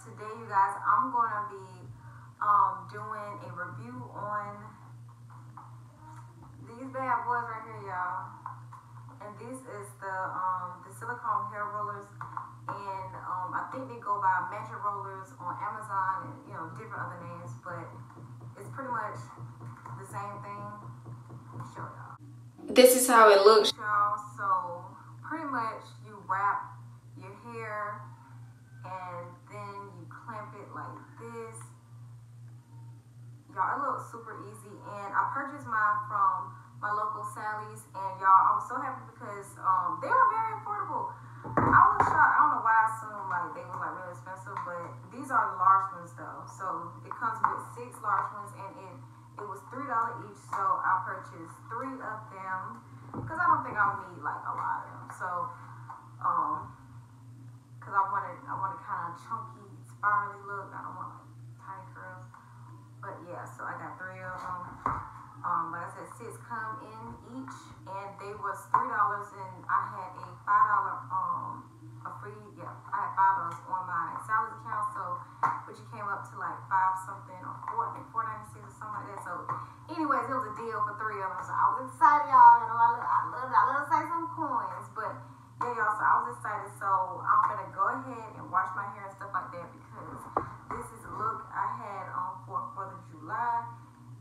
today, you guys, I'm gonna be doing a review on these bad boys right here, y'all. And this is the Silicone Hair Rollers, and I think they go by Magic Rollers on Amazon and different other names, but it's pretty much the same thing. Let me show y'all. This is how it looks, y'all. So pretty much you wrap your hair and then you clamp it like this. Y'all, it looks super easy, and I purchased mine from my local Sally's, and y'all, I was so happy because they were very affordable. I was shocked. I don't know why I assumed like they was like really expensive, but these are the large ones though. So it comes with 6 large ones, and it was $3 each. So I purchased 3 of them because I don't think I'll need like a lot of them. So because I want kind of chunky, spirally look. I don't want like tiny curls. But yeah, so I got 3 of them. Like I said, 6 come in each, and they was $3, and I had a $5 I had $5 on my Sally's account, so which came up to like 5 something or $4.96 or something like that. So anyways, it was a deal for 3 of them, so I was excited, y'all. I love to save some coins, but yeah, y'all. So I was excited, so I'm gonna go ahead and wash my hair and stuff like that because this is a look I had on for 4th of July.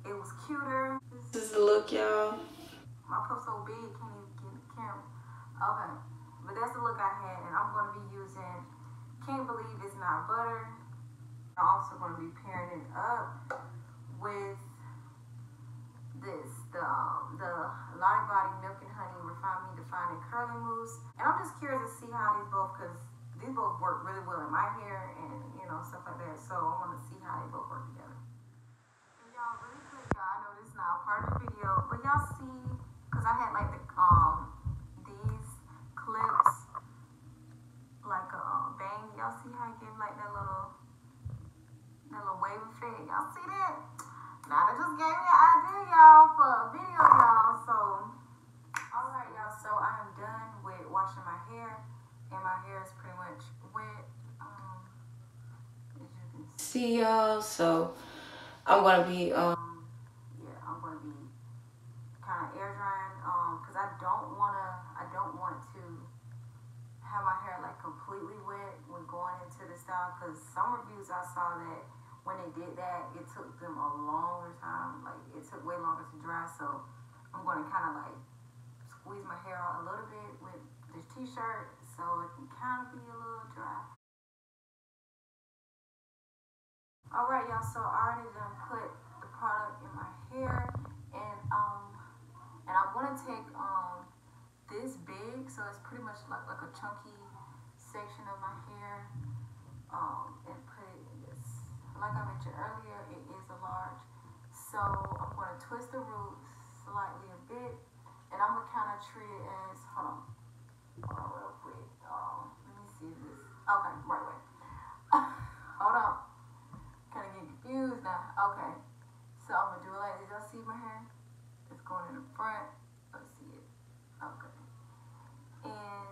It was cuter. this is the look, y'all. My puff's so big, can't even get in the camera. Okay, but that's the look I had, and I'm going to be using Can't Believe It's Not Butter. I'm also going to be pairing it up with this, the Lottie Body Milk and Honey Refine Me Defining Curly Mousse. And I'm just curious to see how these both, because these both work really well in my hair and stuff like that. So I want to see how they both work together. And y'all, really quick, y'all, I know this is not a part of the video, but y'all see, because I had like these clips, like a bang. Y'all see how I give like that little wave effect? Y'all see that? Now that just gave me an idea, y'all, for a video, y'all. So, alright, y'all. So I am done with washing my hair, and my hair is pretty much wet. As you can See, y'all. So I'm gonna be I'm gonna be kind of air drying, because I don't want to have my hair like completely wet when going into the style, because some reviews I saw that when they did that, it took them a longer time. Like, it took way longer to dry. So I'm going to kind of like squeeze my hair out a little bit with this t-shirt so it can kind of be a little dry. Alright, y'all, so I already done put the product in my hair, and I'm going to take this big, so it's pretty much like a chunky section of my hair, and put it in this. Like I mentioned earlier, it is a large, so I'm going to twist the roots slightly a bit, and I'm going to kind of treat it as, hold on real quick, let me see this, okay, right away, hold on, kind of getting confused now, okay, so I'm going to do it like this. Y'all see my hair? It's going in the front, let's see it, okay, and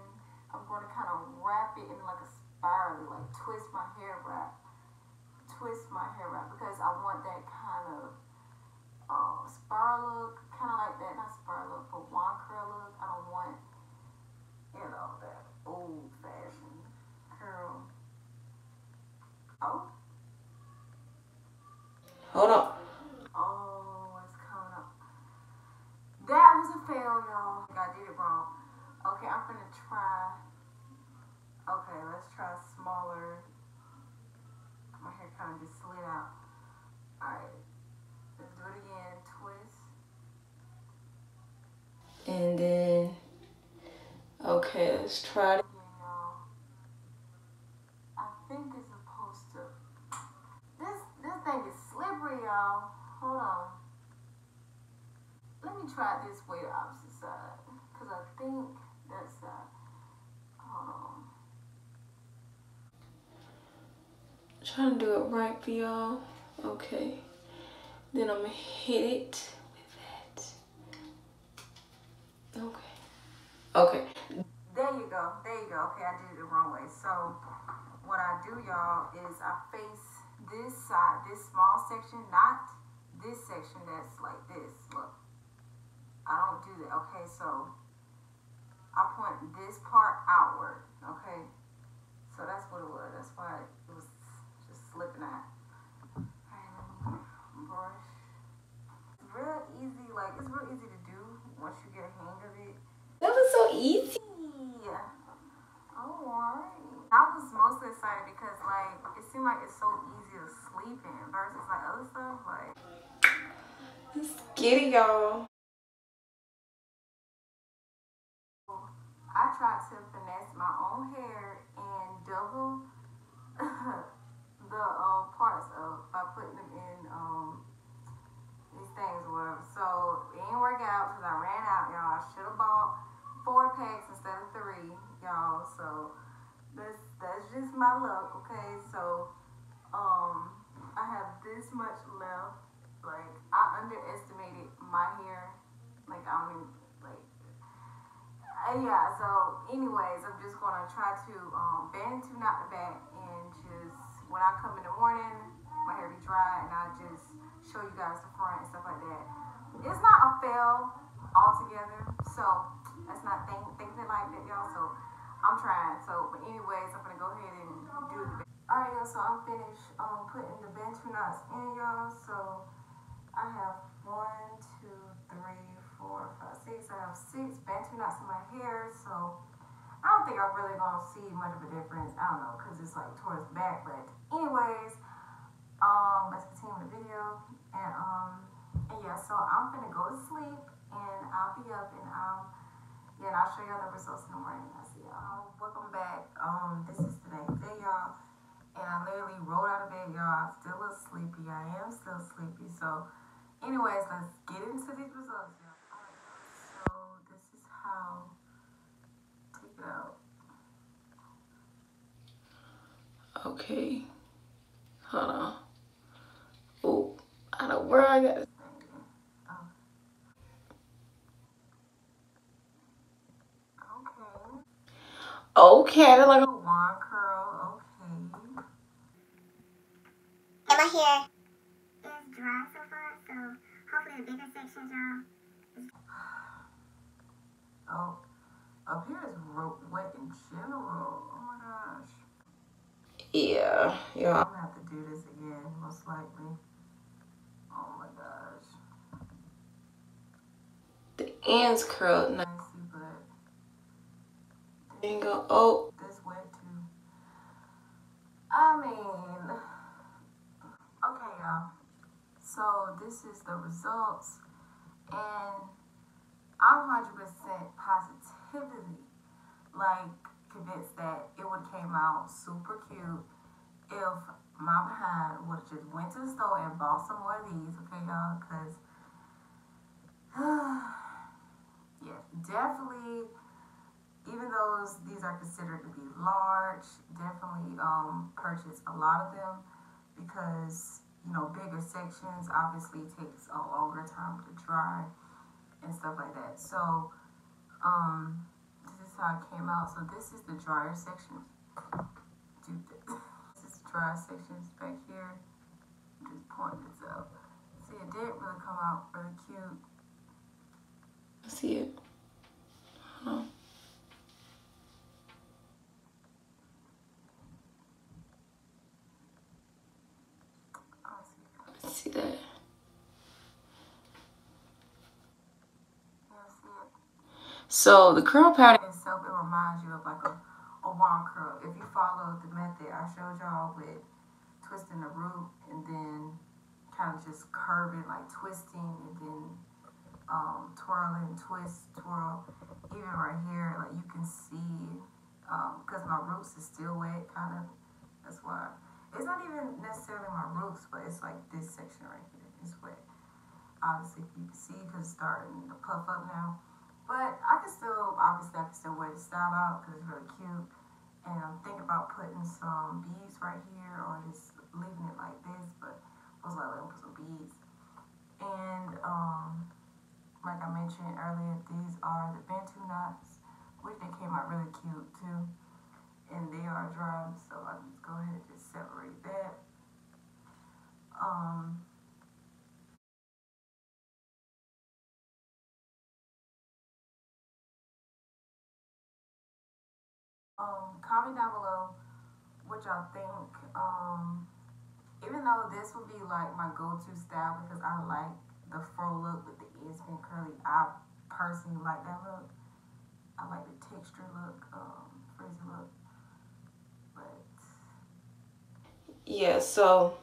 I'm going to kind of wrap it in like a spiral, like twist my hair wrap, because I want that kind of spiral look, kind of like that, not spiral look, but wand curl look. I don't want, that old fashioned curl. Oh. hold on. Oh, it's coming up. That was a fail, y'all. I did it wrong. Okay, I'm gonna try. Okay, let's try smaller. My hair kind of just slid out. Alright, let's do it again. Twist. And then, okay, let's try it. I think it's supposed to. This thing is slippery, y'all. Hold on. Let me try it this way, the opposite side, because I think that side. Hold on. Trying to do it right for y'all. Okay. Then I'm gonna hit it with that. Okay. Okay. There you go. There you go. okay, I did it the wrong way. So what I do, y'all, is I face this side, this small section, not this section that's like this. Look, I don't do that. Okay, so I point this part outward. Okay, so that's what it was. That's why it was just slipping out. Alright, let me brush. It's real easy. Like, it's real easy to do once you get a hang of it. That was so easy. Yeah. Alright. I was mostly excited because, like, it seemed like it's so easy to sleep in versus, like, other stuff. Like, Let's get it, y'all. I tried to finesse my own hair and double the parts of by putting them in these things or whatever. So it didn't work out because I ran out, y'all. I should have bought 4 packs instead of 3, y'all. So that's just my luck, okay? So I have this much left. Like, I underestimated my hair. Like, I don't even like. Yeah. So, anyways, I'm just gonna try to bend two knot the back and just when I come in the morning, my hair be dry and I just show you guys the front and stuff like that. It's not a fail altogether, so that's not thinking like that, y'all. So I'm trying. So, but anyways, I'm gonna go ahead and do the. Alright, y'all. So I'm finished putting the bend two knots in, y'all. So I have 1, 2, 3, 4, 5, 6. I have 6 bend two knots in my hair. So I don't think I'm really gonna see much of a difference. I don't know, cause it's like towards the back. But anyways, let's continue with the video. And yeah, so I'm gonna go to sleep and I'll be up and I'll show y'all the results in the morning. I'll see y'all. Welcome back. This is today's day, y'all. And I literally rolled out of bed, y'all. I'm still a little sleepy. I am still sleepy. So, anyways, let's get into these results, y'all. Alright, so this is how. Take it out. Okay. Hold on. Oh, I don't know where I got it. Okay, I like a wand curl. Okay. And my hair is dry so far, so hopefully the bigger sections, y'all. Oh, up here is wet in general. Oh my gosh. yeah. I'm gonna have to do this again, most likely. Oh my gosh. The ends curled nice. But There you go. Oh. This wet too. I mean, okay, y'all. So this is the results, and I'm 100% positively like convinced that it would have came out super cute if my behind would have just went to the store and bought some more of these, okay, y'all? Because yeah, definitely. Even though these are considered to be large, definitely purchase a lot of them because, you know, bigger sections obviously takes a longer time to dry and stuff like that. So, this is how it came out. So this is the drier section. This is the dry sections back here. Just point this out. See, it did really come out really cute. See it. Huh. See that? So the curl pattern itself, it reminds you of like a wand curl. If you follow the method I showed y'all with twisting the root and then kind of just curving, like twisting and then twirling, twist, twirl. Even right here, like you can see, because my roots is still wet, kind of. That's why. It's not even necessarily my roots, but it's like this section right here is wet. Obviously, you can see because it's starting to puff up now. But I can still, obviously, I can still wear the style out because it's really cute. And I'm thinking about putting some beads right here or just leaving it like this, but most likely I'm gonna put some beads. And like I mentioned earlier, these are the Bantu knots, which they came out really cute too. and they are dry, so I just go ahead and just separate that. Comment down below what y'all think. Even though this would be like my go-to style because I like the fro look with the ends being curly, I personally like that look. I like the texture look, frizzy look. But yeah, so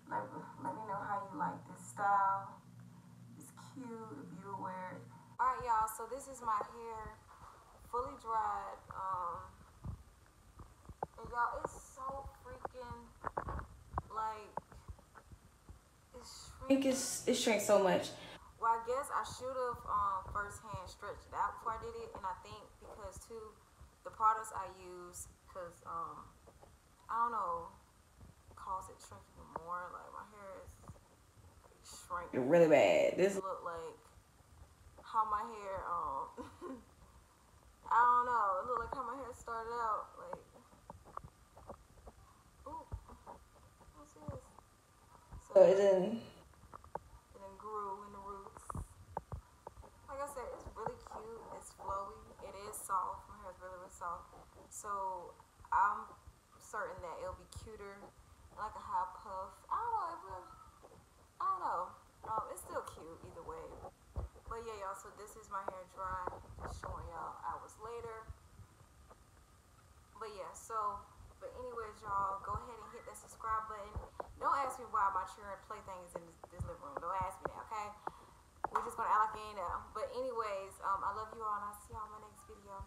let me know how you like this style. It's cute if you wear it. Alright y'all, so this is my hair fully dried. And y'all, it's so freaking like it shrinks so much. Well, I guess I should have firsthand stretched it out before I did it, and I think because too the products I use, cause I don't know, cause it shrink even more. Like my hair is shrinking Really bad. This look like how my hair I don't know. It looked like how my hair started out. Like, ooh, what's this? so it didn't. It then grew in the roots. Like I said, it's really cute. It's flowy. It is soft. My hair is really, really soft. So I'm certain that it'll be cuter, like a high puff. I don't know. I don't know. It's still cute either way. But yeah, y'all, so this is my hair dry. Just showing y'all hours later. But yeah, but anyways, y'all, go ahead and hit that subscribe button. Don't ask me why my children plaything is in this living room. Don't ask me that, okay? We're just gonna act like you ain't know. But anyways, I love you all, and I'll see y'all in my next video.